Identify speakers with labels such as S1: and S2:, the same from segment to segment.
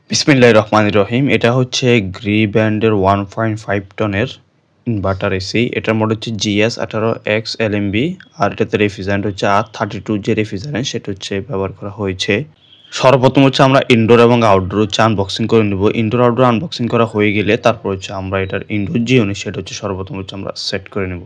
S1: বিসমিল্লাহির রহমানির রহিম। এটা হচ্ছে গ্রি ব্র্যান্ডের 1.5 টনের ইনভার্টার এসি। এটার মডেল হচ্ছে GS18X LMB আর এটাতে রেফ্রিজারেন্ট হচ্ছে R32 যে রেফ্রিজারেন্ট সেটা হচ্ছে ব্যবহার করা হয়েছে। সর্বপ্রথম হচ্ছে আমরা ইনডোর এবং আউটডোর হচ্ছে আনবক্সিং করে নেব। ইনডোর আউটডোর আনবক্সিং করা হয়ে গেলে তারপর হচ্ছে আমরা এটার ইনডোর যে ইউনিট সেটা হচ্ছে সর্বপ্রথম হচ্ছে আমরা সেট করে নেব।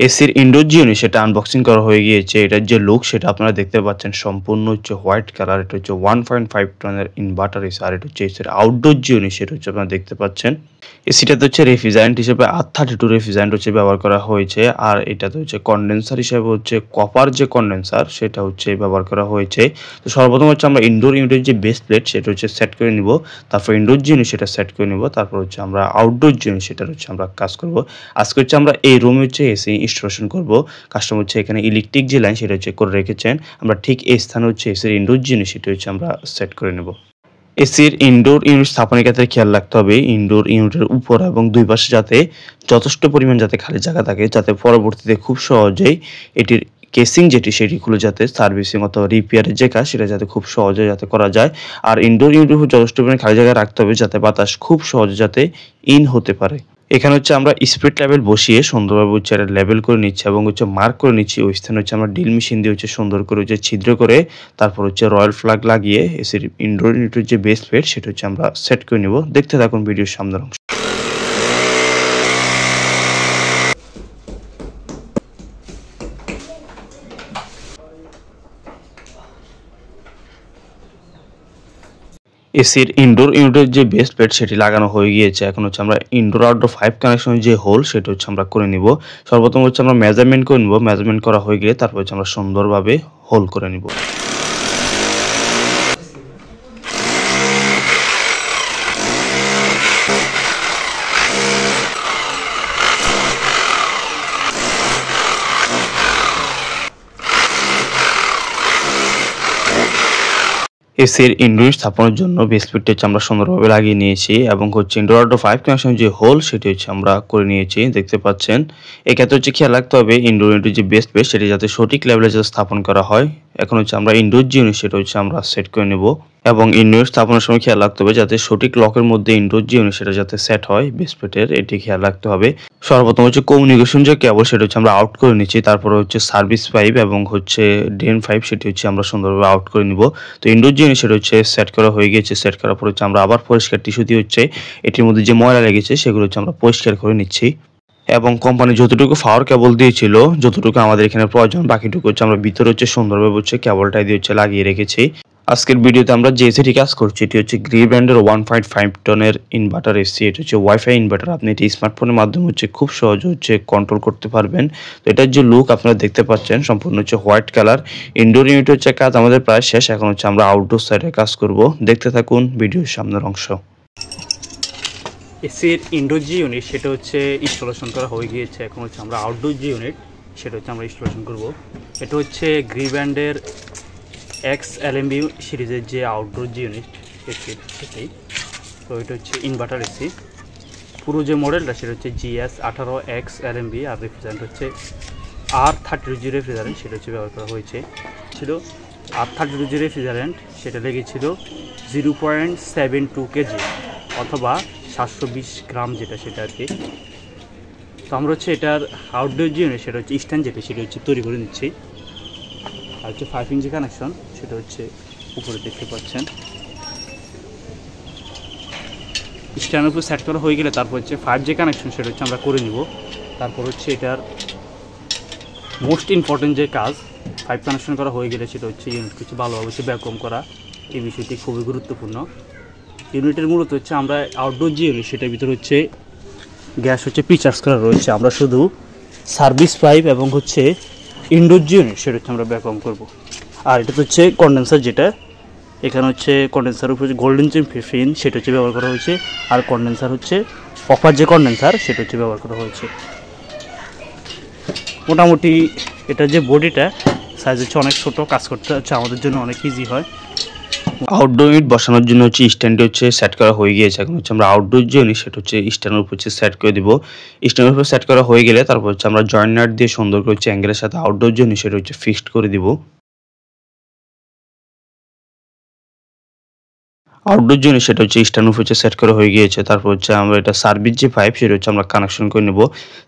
S1: এসির ইনডোর যে ইউনিট সেটা আনবক্সিং করা হয়ে গিয়েছে। এটার যে লুক সেটা আপনারা দেখতে পাচ্ছেন, সম্পূর্ণ হচ্ছে হোয়াইট কালার। এটা হচ্ছে 1.5 টনের ইনভার্টার এসি। আর এটা হচ্ছে এসির আউটডোর যে ইউনিট সেটা হচ্ছে আপনারা দেখতে পাচ্ছেন। এসিটাতে হচ্ছে রেফ্রিজারেন্ট হিসেবে R32 রেফ্রিজারেন্ট হচ্ছে ব্যবহার করা হয়েছে। আর এটাতে হচ্ছে কন্ডেন্সার হিসেবে হচ্ছে কপার যে কন্ডেন্সার সেটা হচ্ছে ব্যবহার করা হয়েছে। তো সর্বপ্রথম হচ্ছে আমরা ইনডোর ইউনিটের যে বেস প্লেট সেটা হচ্ছে সেট করে নিব। তারপর ইনডোর যে ইউনিট সেটা সেট করে নিব। তারপর হচ্ছে আমরা আউটডোর যে ইউনিট সেটার হচ্ছে আমরা কাজ করব। আজকে হচ্ছে আমরা এই রুমে হচ্ছে এসি ইনস্টলেশন করব। কাস্টমার হচ্ছে এখানে ইলেকট্রিক যে লাইন সেটা হচ্ছে করে রেখেছেন। আমরা ঠিক এই স্থানে হচ্ছে এসির ইনডোর যে ইউনিট সেটা হচ্ছে আমরা সেট করে নেব। এসির ইনডোর ইউনিট স্থাপনের ক্ষেত্রে খেয়াল রাখতে হবে ইনডোর ইউনিটের উপর এবং দুই পাশে যাতে যথেষ্ট পরিমাণ যাতে খালি জায়গা থাকে, যাতে পরবর্তীতে খুব সহজেই এটির কেসিং যেটি সেটি খুলে যাতে সার্ভিসিং অথবা রিপেয়ারের যে কাজ সেটা যাতে খুব সহজে যাতে করা যায়। আর ইনডোর ইউনিটের উপর যথেষ্ট পরিমাণ খালি জায়গা রাখতে হবে যাতে বাতাস খুব সহজে যাতে ইন হতে পারে। এখানে হচ্ছে আমরা স্পিড লেভেল বসিয়ে সুন্দরভাবে হচ্ছে এটা লেভেল করে নিচ্ছি এবং হচ্ছে মার্ক করে নিচ্ছি। ওই স্থানে হচ্ছে আমরা ড্রিল মেশিন দিয়ে হচ্ছে সুন্দর করে হচ্ছে ছিদ্র করে তারপর হচ্ছে রয়্যাল ফ্ল্যাগ লাগিয়ে এসির ইনডোর ইউনিটের যে বেস প্লেট সেটা হচ্ছে আমরা সেট করে নিব। দেখতে থাকুন ভিডিওর সামনের অংশ। এসির ইনডোর ইউনিটের যে বেস প্লেট সেটি লাগানো হয়ে গিয়েছে। এখন হচ্ছে আমরা ইনডোর আউটডোর 5 কানেকশনের যে হোল সেটা হচ্ছে আমরা করে নিব। সর্বপ্রথম হচ্ছে আমরা মেজারমেন্ট করে নিব। মেজারমেন্ট করা হয়ে গেলে তারপর হচ্ছে আমরা সুন্দরভাবে হোল করে নিব। এসির ইনডোর স্থাপনের জন্য বেস প্লেটটা হচ্ছে আমরা সুন্দরভাবে লাগিয়ে নিয়েছি এবং হচ্ছে ইনডোর আউটডোর 5 কানেকশন যে হোল সেটি হচ্ছে আমরা করে নিয়েছি, দেখতে পাচ্ছেন। এক্ষেত্রে হচ্ছে খেয়াল রাখতে হবে ইনডোর ইউনিটের যে বেস প্লেট সেটি যাতে সঠিক লেভেলে যাতে স্থাপন করা হয়। এখন হচ্ছে আমরা ইনডোর যে ইউনিট সেটা হচ্ছে আমরা সেট করে নেব এবং ইনডোর স্থাপনের সময় খেয়াল রাখতে হবে যাতে সঠিক লকের মধ্যে ইনডোর যে ইউনিট সেটা যাতে সেট হয় বেস প্লেটের, এটি খেয়াল রাখতে হবে। সর্বপ্রথম হচ্ছে কমিউনিকেশন যে কেবল সেটা হচ্ছে আমরা আউট করে নিচ্ছি। তারপরে হচ্ছে সার্ভিস পাইপ এবং হচ্ছে ড্রেন পাইপ সেটি হচ্ছে আমরা সুন্দরভাবে আউট করে নিব। তো ইনডোর যে ইউনিট সেটা হচ্ছে সেট করা হয়ে গিয়েছে। সেট করার পর হচ্ছে আমরা আবার পরিষ্কার টিস্যু দিয়ে হচ্ছে এটির মধ্যে যে ময়লা লেগেছে সেগুলো হচ্ছে আমরা পরিষ্কার করে নিচ্ছি এবং কোম্পানি যতটুকু পাওয়ার কেবল দিয়েছিল যতটুকু আমাদের এখানে প্রয়োজন বাকিটুকু হচ্ছে আমরা ভিতরে হচ্ছে সুন্দরভাবে হচ্ছে কেবলটা দিয়ে হচ্ছে লাগিয়ে রেখেছি। আজকের ভিডিওতে আমরা যে এসিটি কাজ করছি এটি হচ্ছে গ্রি ব্র্যান্ডের 1.5 টনের ইনভার্টার এসি। এটা হচ্ছে ওয়াইফাই ইনভার্টার। আপনি এটি স্মার্টফোনের মাধ্যমে হচ্ছে খুব সহজে হচ্ছে কন্ট্রোল করতে পারবেন। তো এটার যে লুক আপনারা দেখতে পাচ্ছেন সম্পূর্ণ হচ্ছে হোয়াইট কালার। ইনডোর ইউনিট হচ্ছে কাজ আমাদের প্রায় শেষ। এখন হচ্ছে আমরা আউটডোর সাইডে কাজ করব। দেখতে থাকুন ভিডিওর সামনের অংশ।
S2: এসির ইনডোর যে ইউনিট সেটা হচ্ছে ইনস্টলেশন করা হয়ে গিয়েছে। এখন হচ্ছে আমরা আউটডোর যে ইউনিট সেটা হচ্ছে আমরা ইনস্টলেশন করব। এটা হচ্ছে গ্রি ব্র্যান্ডের X LMB সিরিজের যে আউটডোর যে ইউনিট এসির সেটাই। তো এটা হচ্ছে ইনভার্টার এসি। পুরো যে মডেলটা সেটা হচ্ছে GS18X LMB আর রেফ্রিজারেন্ট হচ্ছে R32 রেফ্রিজারেন্ট সেটা হচ্ছে ব্যবহার করা হয়েছে। ছিল R32 রেফ্রিজারেন্ট সেটা লেগেছিল 0.72 কেজি অথবা 720 গ্রাম যেটা সেটা আর কি। তো আমরা হচ্ছে এটার আউটডোর যে ইউনিট সেটা হচ্ছে স্ট্যান্ড যেটা সেটা হচ্ছে তৈরি করে নিচ্ছি। আর হচ্ছে 5 ইঞ্চি কানেকশন সেটা হচ্ছে উপরে দেখতে পাচ্ছেন। স্ট্যান্ডের উপর সেট করা হয়ে গেলে তারপর হচ্ছে 5 যে কানেকশন সেটা হচ্ছে আমরা করে নিব। তারপর হচ্ছে এটার মোস্ট ইম্পর্টেন্ট যে কাজ 5 কানেকশন করা হয়ে গেলে সেটা হচ্ছে ইউনিট কিছু ভালোভাবে হচ্ছে ব্যাকম করা। এই বিষয়টি খুবই গুরুত্বপূর্ণ। ইউনিটের মূলত হচ্ছে আমরা আউটডোর যে ইউনিট সেটার ভিতরে হচ্ছে গ্যাস হচ্ছে প্রিচার্জ করা রয়েছে। আমরা শুধু সার্ভিস পাইপ এবং হচ্ছে ইনডোর যে ইউনিট সেটা হচ্ছে আমরা ব্যাকম করব। আর এটা হচ্ছে কন্ডেন্সার যেটা এখানে হচ্ছে কন্ডেন্সার উপরে গোল্ডেন যে ফিন সেটা হচ্ছে ব্যবহার করা হয়েছে। আর কন্ডেন্সার হচ্ছে কপার যে কন্ডেন্সার সেটা হচ্ছে ব্যবহার করা হয়েছে। মোটামুটি এটা যে বডিটা সাইজ হচ্ছে অনেক ছোটো, কাজ করতে হচ্ছে আমাদের জন্য অনেক ইজি হয়।
S1: আউটডোর ইউনিট বসানোর জন্য হচ্ছে স্ট্যান্ডে হচ্ছে সেট করা হয়ে গিয়েছে। এখন হচ্ছে আমরা আউটডোর যে ইউনিট সেটা হচ্ছে স্ট্যান্ডের উপর হচ্ছে সেট করে দিব। স্ট্যান্ডের উপর সেট করা হয়ে গেলে তারপর হচ্ছে আমরা জয়েন্ট নাট দিয়ে সুন্দর করে হচ্ছে অ্যাঙ্গেলের সাথে আউটডোর যে ইউনিট সেটা হচ্ছে ফিক্সড করে দিব। আউটডোর জন্য সেটা হচ্ছে স্ট্যান্ড উপর হচ্ছে সেট করা হয়ে গিয়েছে। তারপর হচ্ছে আমরা এটা সার্ভিস যে পাইপ সেটা হচ্ছে আমরা কানেকশন করে নেব।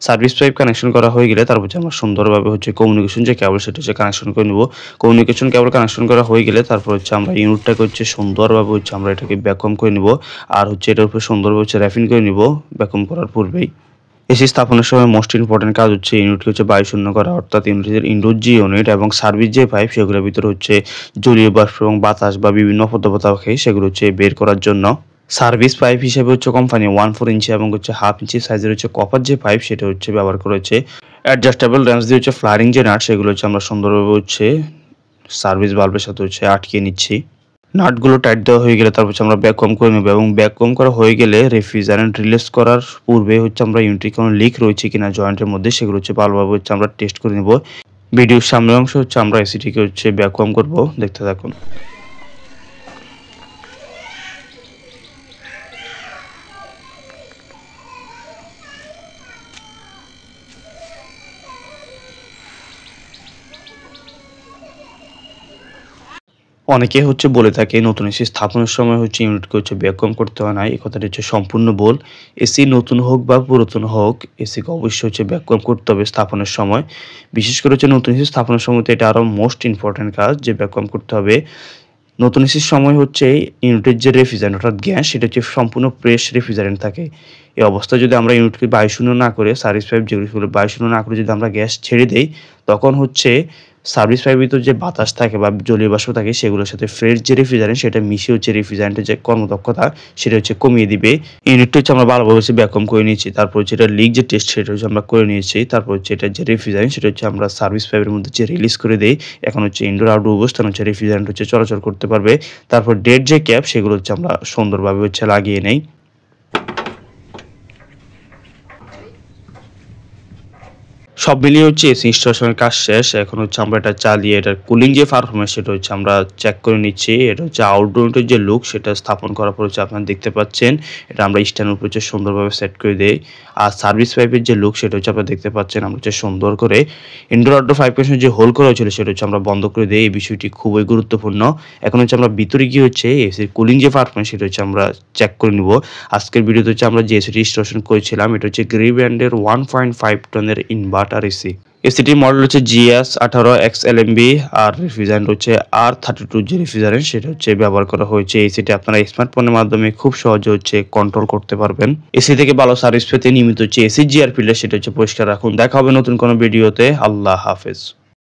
S1: সার্ভিস পাইপ কানেকশন করা হয়ে গেলে তারপর হচ্ছে আমরা সুন্দরভাবে হচ্ছে কমিউনিকেশন যে কেবল সেটা হচ্ছে কানেকশন করে নেব। কমিউনিকেশন কেবল কানেকশন করা হয়ে গেলে তারপর হচ্ছে আমরা ইউনিটটাকে হচ্ছে সুন্দরভাবে হচ্ছে আমরা এটাকে ভ্যাকুয়াম করে নেব। আর হচ্ছে এটার উপর সুন্দরভাবে হচ্ছে র্যাপিং করে নেব ভ্যাকুয়াম করার পূর্বেই। এসি স্থাপনের সময় মোস্ট ইম্পর্টেন্ট কাজ হচ্ছে ইউনিটকে হচ্ছে বায়ু শূন্য করা, অর্থাৎ ইউনিটের ইনডোর যে ইউনিট এবং সার্ভিস যে পাইপ সেগুলোর ভিতরে হচ্ছে জলীয় বাষ্প এবং বাতাস বা বিভিন্ন অপদ্রবতাকে সেগুলো হচ্ছে বের করার জন্য। সার্ভিস পাইপ হিসেবে হচ্ছে কোম্পানি 1/4 ইঞ্চি এবং হচ্ছে 1/2 ইঞ্চি সাইজের হচ্ছে কপার যে পাইপ সেটা হচ্ছে ব্যবহার করেছে। অ্যাডজাস্টেবল রেঞ্জ দিয়ে হচ্ছে ফ্লারিং যে নাট সেগুলো হচ্ছে আমরা সুন্দরভাবে হচ্ছে সার্ভিস বাল্বের সাথে হচ্ছে আটকে নিচ্ছি। নাটগুলো টাইট দেওয়া হয়ে গেলে তারপর আমরা ভ্যাকুয়াম করে নেব এবং ভ্যাকুয়াম করা হয়ে গেলে রেফ্রিজারেন্ট রিলিজ করার পূর্বে হচ্ছে আমরা ইউনিটে কোনো লিক রয়েছে কিনা জয়েন্টের মধ্যে সেগুলো হচ্ছে ভালোভাবে হচ্ছে আমরা টেস্ট করে নেব। ভিডিওর সামনের অংশ হচ্ছে আমরা এসিটিকে হচ্ছে ভ্যাকুয়াম করব, দেখতে থাকুন। অনেকে হচ্ছে বলে থাকে নতুন এসি স্থাপনের সময় হচ্ছে ইউনিটকে হচ্ছে ভ্যাকুয়াম করতে হয় না। এই কথাটা হচ্ছে সম্পূর্ণ ভুল। এসি নতুন হোক বা পুরাতন হোক এসিকে অবশ্যই হচ্ছে ভ্যাকুয়াম করতে হবে স্থাপনের সময়। বিশেষ করে হচ্ছে নতুন এসি স্থাপনের সময় তো এটা আরও মোস্ট ইম্পর্টেন্ট কাজ যে ভ্যাকুয়াম করতে হবে। নতুন এসির সময় হচ্ছে ইউনিটের যে রেফ্রিজারেন্ট অর্থাৎ গ্যাস সেটা হচ্ছে সম্পূর্ণ ফ্রেশ রেফ্রিজারেন্ট থাকে। এই অবস্থায় যদি আমরা ইউনিটকে বায়ুশূন্য না করে সার্ভিস পাইপ যেগুলো বায়ুশূন্য না করে যদি আমরা গ্যাস ছেড়ে দেই তখন হচ্ছে সার্ভিস পাইপের ভিতর যে বাতাস থাকে বা জলীয় বাষ্প থাকে সেগুলোর সাথে ফ্রেশ যে রেফ্রিজারেন্ট সেটা মিশিয়ে হচ্ছে রেফ্রিজারেন্টের যে কর্মদক্ষতা সেটা হচ্ছে কমিয়ে দিবে। ইউনিটটা হচ্ছে আমরা ভালোভাবে হচ্ছে ভ্যাকুয়াম করে নিয়েছি। তারপর হচ্ছে এটা লিক যে টেস্ট সেটা হচ্ছে আমরা করে নিয়েছি। তারপর হচ্ছে এটা যে রেফ্রিজারেন্ট সেটা হচ্ছে আমরা সার্ভিস পাইপের মধ্যে যে রিলিজ করে দেই। এখন হচ্ছে ইনডোর আউটডোর অবস্থান হচ্ছে রেফ্রিজারেন্ট হচ্ছে চলাচল করতে পারবে। তারপর ডেড যে ক্যাপ সেগুলো হচ্ছে আমরা সুন্দরভাবে হচ্ছে লাগিয়ে নেই। সব মিলিয়ে হচ্ছে এসি ইনস্টলেশনের কাজ শেষ। এখন হচ্ছে আমরা এটা চালিয়ে এটার কুলিং যে পারফরমেন্স সেটা হচ্ছে আমরা চেক করে নিচ্ছি। এটা হচ্ছে আউটডোর ইউনিটের যে লুক সেটা স্থাপন করার পর হচ্ছে আপনারা দেখতে পাচ্ছেন এটা আমরা স্ট্যান্ডের উপর হচ্ছে সুন্দরভাবে সেট করে দেই। আর সার্ভিস পাইপের যে লুক সেটা হচ্ছে আপনারা দেখতে পাচ্ছেন আমরা হচ্ছে সুন্দর করে ইনডোর আউটডোর পাইপ কানেকশন যে হোল করা হয়েছিল সেটা হচ্ছে আমরা বন্ধ করে দিই। এই বিষয়টি খুবই গুরুত্বপূর্ণ। এখন হচ্ছে আমরা ভিতরে গিয়ে হচ্ছে এসির কুলিং যে পারফরমেন্স সেটা হচ্ছে আমরা চেক করে নিব। আজকের ভিডিওতে হচ্ছে আমরা যে এসিটি ইনস্টলেশন করেছিলাম এটা হচ্ছে গ্রি ব্র্যান্ডের 1.5 টনের ইনভার্টার এসি। এসিটির মডেল হচ্ছে GS18 XLMB আর রেফ্রিজারেন্ট হচ্ছে R32 যে রেফ্রিজারেন্ট সেটা হচ্ছে ব্যবহার করা হয়েছে। এসিটি আপনারা স্মার্টফোনের মাধ্যমে খুব সহজে হচ্ছে কন্ট্রোল করতে পারবেন। এসি থেকে ভালো সার্ভিস পেতে নিয়মিত হচ্ছে এসি জিআর ফিল্টার সেটা হচ্ছে পরিষ্কার রাখুন। দেখা হবে নতুন কোনো ভিডিওতে। আল্লাহ হাফেজ।